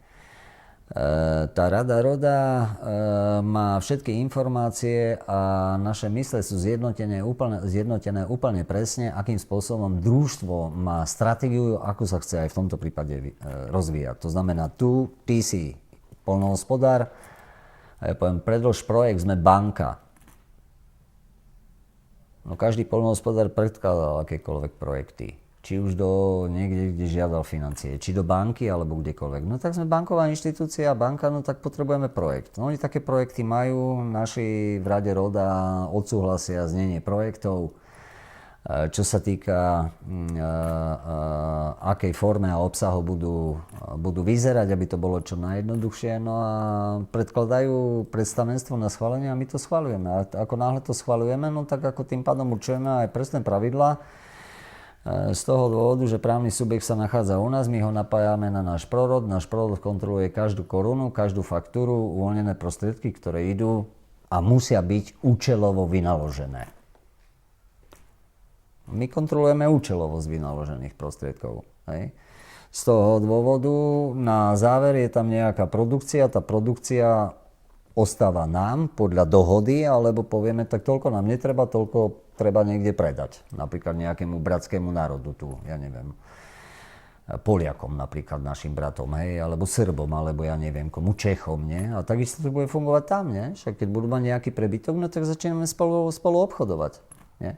Tá Rada RODO má všetky informácie a naše mysle sú zjednotené úplne presne, akým spôsobom družstvo má stratégiu, ako sa chce aj v tomto prípade rozvíjať. To znamená, ty si poľnohospodár, a ja poviem, predlož projekt, sme banka. No každý poľnohospodár predkladal akékoľvek projekty. Či už do niekde, kde žiadal financie. Či do banky, alebo kdekoľvek. No tak sme banková inštitúcia, banka, no tak potrebujeme projekt. No oni také projekty majú, naši v Rade RODO odsúhlasia znenie projektov. Čo sa týka akej forme a obsahu budú vyzerať, aby to bolo čo najjednoduchšie. No a predkladajú predstavenstvo na schválenie a my to schvaľujeme. A ako náhle to schvaľujeme, no tak ako tým pádom určujeme aj presné pravidlá. Z toho dôvodu, že právny subjekt sa nachádza u nás, my ho napájame na náš prorod kontroluje každú korunu, každú faktúru, uvoľnené prostriedky, ktoré idú a musia byť účelovo vynaložené. My kontrolujeme účelovosť vynaložených prostriedkov. Hej. Z toho dôvodu na záver je tam nejaká produkcia, tá produkcia ostáva nám podľa dohody, alebo povieme, tak toľko nám netreba, toľko treba niekde predať. Napríklad nejakému bratskému národu tu, ja neviem, Poliakom napríklad, našim bratom, hej, alebo Srbom, alebo ja neviem komu, Čechom, nie? A takisto to bude fungovať tam, nie? Však keď budú mať nejaký prebytok, no tak začíname spolu obchodovať, nie?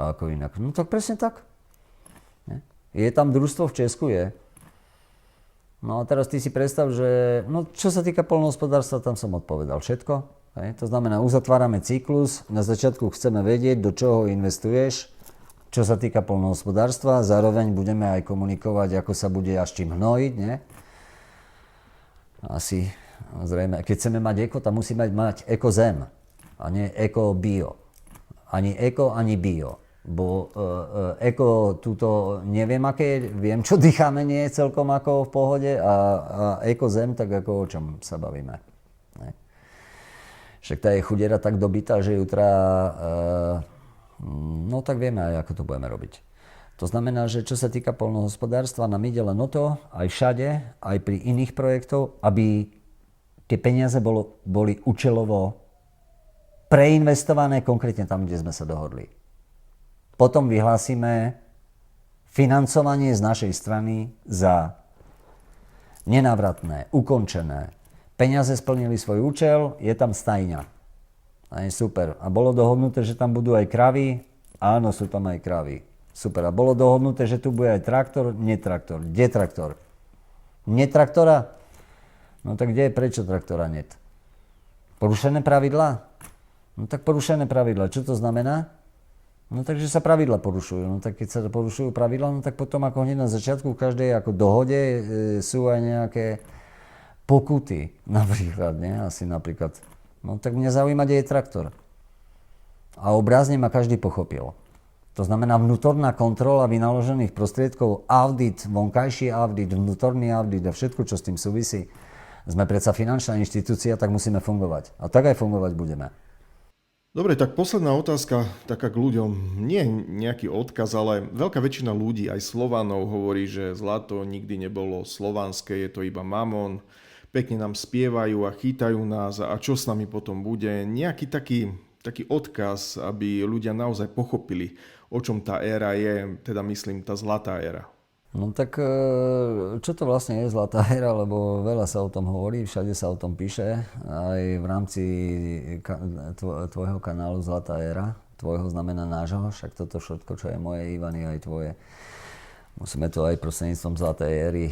A ako inak? No tak presne tak. Nie? Je tam družstvo v Česku, je. No a teraz ty si predstav, že, no čo sa týka poľnohospodárstva, tam som odpovedal všetko. Hej. To znamená, uzatvárame cyklus, na začiatku chceme vedieť, do čoho investuješ, čo sa týka poľnohospodárstva, zároveň budeme aj komunikovať, ako sa bude a s čím hnojiť, nie? Asi, zrejme, keď chceme mať eko, tam musíme mať ekozem, a nie eko-bio. Ani eko, ani bio. Bo eko túto neviem aké, viem čo dýchame, nie je celkom ako v pohode a ekozem, tak ako o čom sa bavíme. Ne? Však tá je chudera tak dobitá, že jutra, no tak vieme aj, ako to budeme robiť. To znamená, že čo sa týka poľnohospodárstva, nám ide len o to, aj všade, aj pri iných projektoch, aby tie peniaze boli účelovo preinvestované konkrétne tam, kde sme sa dohodli. Potom vyhlásime financovanie z našej strany za nenávratné, ukončené. Peniaze splnili svoj účel, je tam stajňa. Aj super. A bolo dohodnuté, že tam budú aj kravy? Áno, sú tam aj kravy. Super. A bolo dohodnuté, že tu bude aj traktor? Nie traktor. Kde traktor? Nie traktora? No tak kde je, prečo traktora net? Porušené pravidlá? No tak porušené pravidlá. Čo to znamená? No takže sa pravidlá porušujú. No tak keď sa porušujú pravidlá, no tak potom ako hneď na začiatku v každej ako dohode sú aj nejaké pokuty. Napríklad, nie? Asi napríklad. No tak mňa zaujíma, kde je traktor. A obrazne ma každý pochopil. To znamená vnútorná kontrola vynaložených prostriedkov, audit, vonkajší audit, vnútorný audit a všetko, čo s tým súvisí. Sme predsa finančná inštitúcia, tak musíme fungovať. A tak aj fungovať budeme. Dobre, tak posledná otázka taká k ľuďom. Nie nejaký odkaz, ale veľká väčšina ľudí, aj Slovanov, hovorí, že zlato nikdy nebolo slovanské, je to iba mamon. Pekne nám spievajú a chytajú nás a čo s nami potom bude. Nejaký taký odkaz, aby ľudia naozaj pochopili, o čom tá éra je, teda myslím tá zlatá éra. No tak čo to vlastne je zlatá éra, lebo veľa sa o tom hovorí, všade sa o tom píše, aj v rámci tvojho kanálu Zlatá éra, tvojho znamená nášho, však toto všetko, čo je moje, Ivany, aj tvoje. Musíme to aj prostredníctvom Zlatej éry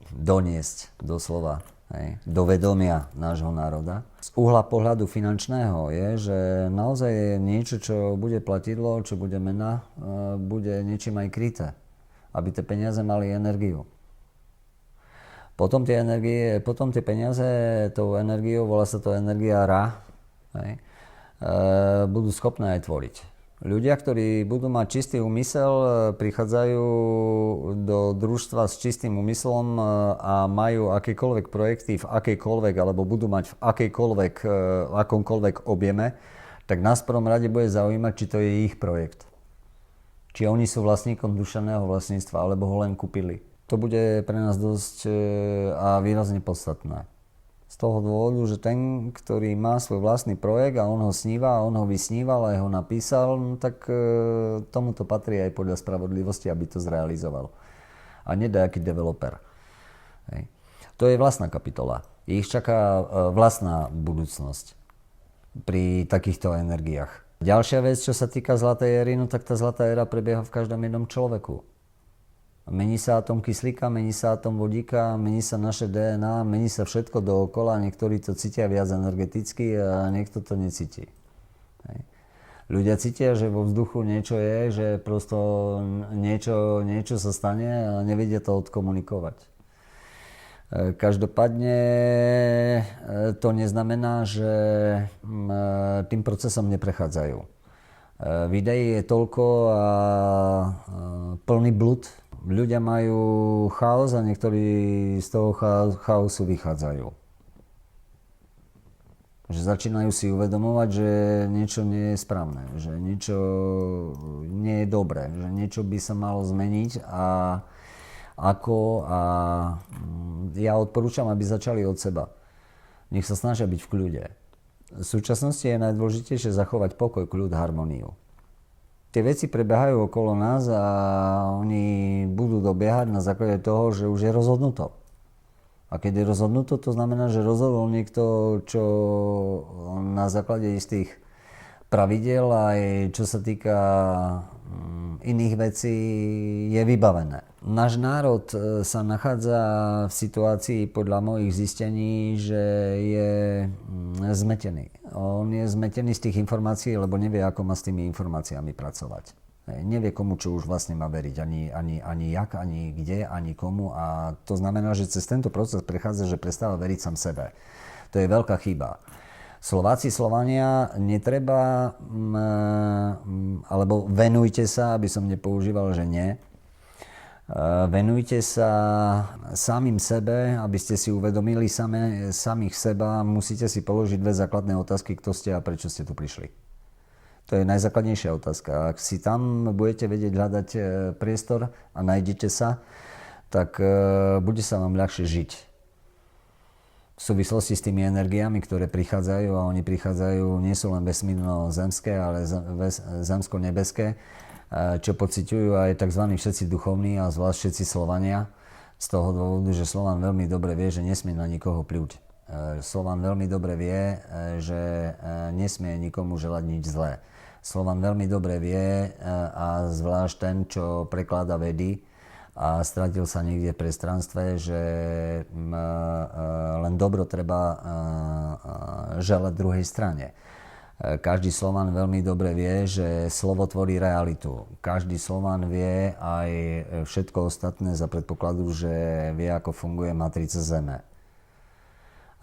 doniesť doslova, hej, do vedomia nášho národa. Z uhla pohľadu finančného je, že naozaj je niečo, čo bude platidlo, čo bude mena, bude niečím aj kryté, aby tie peniaze mali energiu. Potom tie peniaze, tou energiou, volá sa to energia Ra, hej, budú schopné aj tvoriť. Ľudia, ktorí budú mať čistý úmysel, prichádzajú do družstva s čistým úmyslom a majú akékoľvek projekty v akejkoľvek, alebo budú mať v akomkoľvek objeme, tak nás v prvom rade bude zaujímať, či to je ich projekt. Či oni sú vlastníkom duševného vlastníctva, alebo ho len kúpili. To bude pre nás dosť a výrazne podstatné. Z toho dôvodu, že ten, ktorý má svoj vlastný projekt a on ho sníva, a on ho vysníval a ho napísal, no tak tomuto patrí aj podľa spravodlivosti, aby to zrealizoval. A nie nejaký developer. Hej. To je vlastná kapitola. Ich čaká vlastná budúcnosť pri takýchto energiách. Ďalšia vec, čo sa týka zlatej éry, no tak tá zlatá éra prebieha v každom jednom človeku. Mení sa atom kyslíka, mení sa atom vodíka, mení sa naše DNA, mení sa všetko dookola, niektorí to cítia viac energeticky a niekto to necíti. Hej. Ľudia cítia, že vo vzduchu niečo je, že prosto niečo sa stane a nevedia to odkomunikovať. Každopádne to neznamená, že tým procesom neprechádzajú. Videí je toľko a plný blud. Ľudia majú chaos a niektorí z toho chaosu vychádzajú. Že začínajú si uvedomovať, že niečo nie je správne, že niečo nie je dobré, že niečo by sa malo zmeniť a ja odporúčam, aby začali od seba. Nech sa snažia byť v kľude. V súčasnosti je najdôležitejšie zachovať pokoj, kľud, harmóniu. Tie veci prebiehajú okolo nás a oni budú dobiehať na základe toho, že už je rozhodnuto. A keď je rozhodnuto, to znamená, že rozhodol niekto, čo na základe istých pravidiel aj čo sa týka iných vecí je vybavené. Náš národ sa nachádza v situácii podľa mojich zistení, že je zmetený. On je zmetený z tých informácií, lebo nevie, ako má s tými informáciami pracovať. Nevie, komu čo už vlastne má veriť, ani jak, ani kde, ani komu. A to znamená, že cez tento proces prechádza, že prestáva veriť sám sebe. To je veľká chyba. Slováci, Slovania, netreba, alebo venujte sa, aby som nepoužíval, že nie. Venujte sa samým sebe, aby ste si uvedomili samých seba. Musíte si položiť dve základné otázky, kto ste a prečo ste tu prišli. To je najzákladnejšia otázka. Ak si tam budete vedieť hľadať priestor a nájdete sa, tak bude sa vám ľahšie žiť. V súvislosti s tými energiami, ktoré prichádzajú, a oni prichádzajú, nie sú len vesmírno-zemské, ale zemsko-nebeské, čo pociťujú aj tzv. Všetci duchovní a zvlášť všetci Slovania, z toho dôvodu, že Slovan veľmi dobre vie, že nesmie na nikoho pľuť. Slovan veľmi dobre vie, že nesmie nikomu želať nič zlé. Slovan veľmi dobre vie, a zvlášť ten, čo prekláda vedy a stratil sa niekde v priestranstve, že len dobro treba želať druhej strane. Každý Slovan veľmi dobre vie, že slovo tvorí realitu. Každý Slovan vie aj všetko ostatné za predpokladu, že vie, ako funguje matrica Zeme.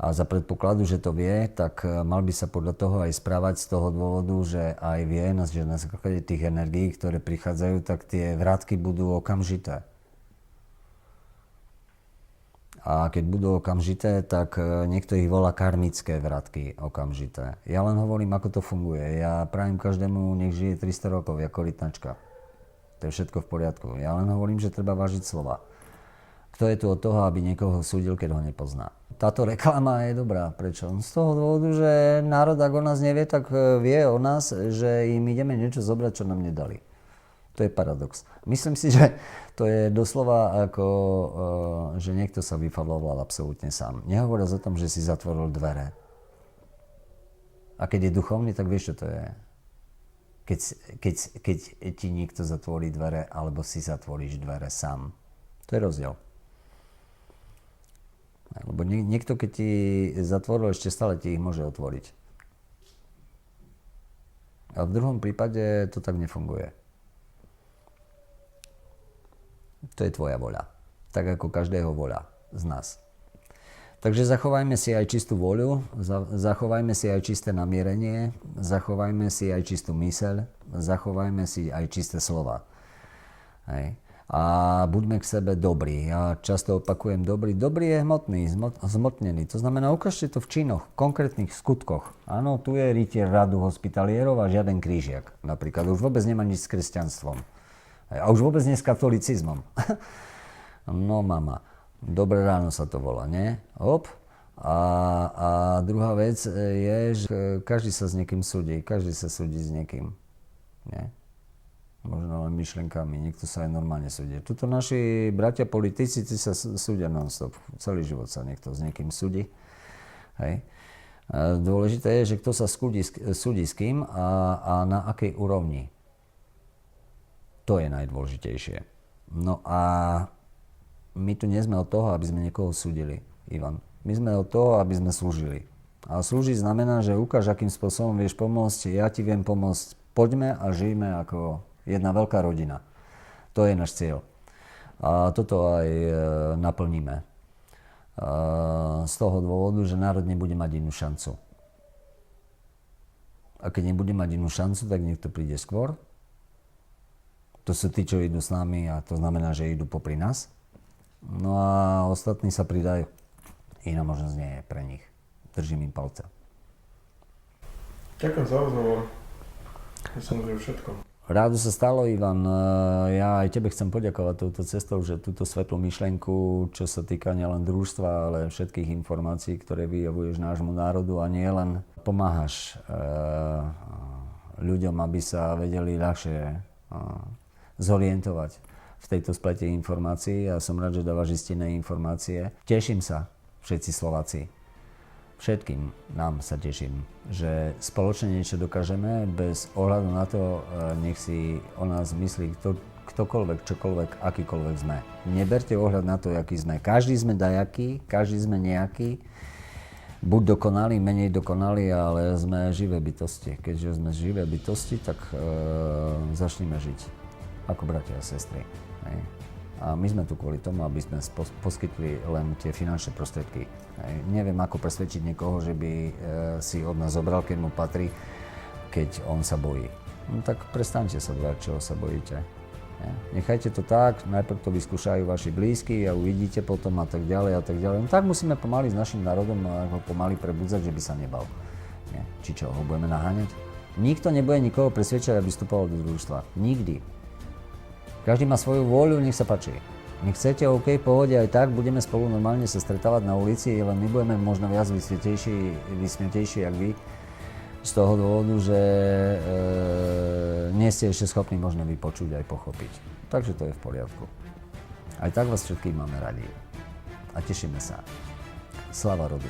A za predpokladu, že to vie, tak mal by sa podľa toho aj správať z toho dôvodu, že aj vie, že na základe tých energií, ktoré prichádzajú, tak tie vrátky budú okamžité. A keď budú okamžité, tak niekto ich volá karmické vratky okamžité. Ja len hovorím, ako to funguje. Ja prajem každému, nech žije 300 rokov, ako rytnačka. To je všetko v poriadku. Ja len hovorím, že treba vážiť slova. Kto je tu od toho, aby niekoho súdil, keď ho nepozná? Táto reklama je dobrá. Prečo? Z toho dôvodu, že národ, ak o nás nevie, tak vie o nás, že im ideme niečo zobrať, čo nám nedali. To je paradox. Myslím si, že to je doslova ako, že niekto sa vyfabloval absolútne sám. Nehovoriac o tom, že si zatvoril dvere. A keď je duchovný, tak vieš, čo to je. Keď ti niekto zatvorí dvere, alebo si zatvoríš dvere sám. To je rozdiel. Lebo niekto, keď ti zatvoril, ešte stále ti ich môže otvoriť. A v druhom prípade to tak nefunguje. To je tvoja voľa. Tak ako každého voľa z nás. Takže zachovajme si aj čistú voľu, zachovajme si aj čisté namierenie, zachovajme si aj čistú myseľ, zachovajme si aj čisté slova. Hej. A buďme k sebe dobrí. Ja často opakujem dobrý. Dobrý je hmotný, zmotnený. To znamená, ukážte to v činoch, konkrétnych skutkoch. Áno, tu je rytier radu hospitalierov a žiaden krížiak. Napríklad už vôbec nemá nič s kresťanstvom. A už vôbec nie s katolicizmom. No mama, dobré ráno sa to volá, nie? Hop. A druhá vec je, že každý sa s niekým súdi. Každý sa súdi s niekým. Nie? Možno len myšlenkami. Niekto sa aj normálne súdi. Tuto naši bratia politici, tí sa súdia non-stop. Celý život sa niekto s niekým súdi. Hej. Dôležité je, že kto sa súdi s kým a na akej úrovni. To je najdôležitejšie. No a my tu nie sme od toho, aby sme niekoho súdili, Ivan. My sme od toho, aby sme slúžili. A slúžiť znamená, že ukáž, akým spôsobom vieš pomôcť, ja ti viem pomôcť. Poďme a žijme ako jedna veľká rodina. To je náš cieľ. A toto aj naplníme. Z toho dôvodu, že národ nebude mať inú šancu. A keď nebude mať inú šancu, tak niekto príde skôr. To sú tí, čo idú s nami a to znamená, že idú popri nás. No a ostatní sa pridajú. Iná možnosť nie je pre nich. Držím im palce. Ďakujem za rozhovor. Myslím, že všetko. Rádo sa stalo, Ivan. Ja aj tebe chcem poďakovať touto cestou, že túto svetlú myšlienku, čo sa týka nielen družstva, ale všetkých informácií, ktoré vyjavuješ nášmu národu a nie len pomáhaš ľuďom, aby sa vedeli ľahšie zorientovať v tejto splete informácií. Ja som rád, že dávaš istinné informácie. Teším sa, všetci Slováci. Všetkým nám sa teším, že spoločne niečo dokážeme bez ohľadu na to, nech si o nás myslí ktokoľvek, čokoľvek, akýkoľvek sme. Neberte ohľad na to, aký sme. Každý sme dajaký, každý sme nejaký. Buď dokonalí, menej dokonalí, ale sme živé bytosti. Keďže sme živé bytosti, tak začneme žiť ako bratia a sestry. Hej. A my sme tu kvôli tomu, aby sme poskytli len tie finančné prostriedky. Hej. Neviem, ako presvedčiť niekoho, že by si od nás zobral, keď mu patrí, keď on sa bojí. No tak prestaňte sa dvať, čoho sa bojíte. Hej. Nechajte to tak, najprv to vyskúšajú vaši blízky a uvidíte potom a tak ďalej a tak ďalej. No tak musíme pomaly s našim národom ho pomaly prebudzať, že by sa nebal. Nie? Či čo, ho budeme naháňať? Nikto nebude nikoho presvedčať, aby vstupoval do družstva. Nikdy. Každý má svoju vôľu, nech sa páči. Nech chcete, OK, pohode, aj tak budeme spolu normálne sa stretávať na ulici, len my budeme možno viac vysmiatejší, jak vy. Z toho dôvodu, že nie ste ešte schopní možno vypočuť aj pochopiť. Takže to je v poriadku. Aj tak vás všetkých máme radi. A tešíme sa. Sláva rodu.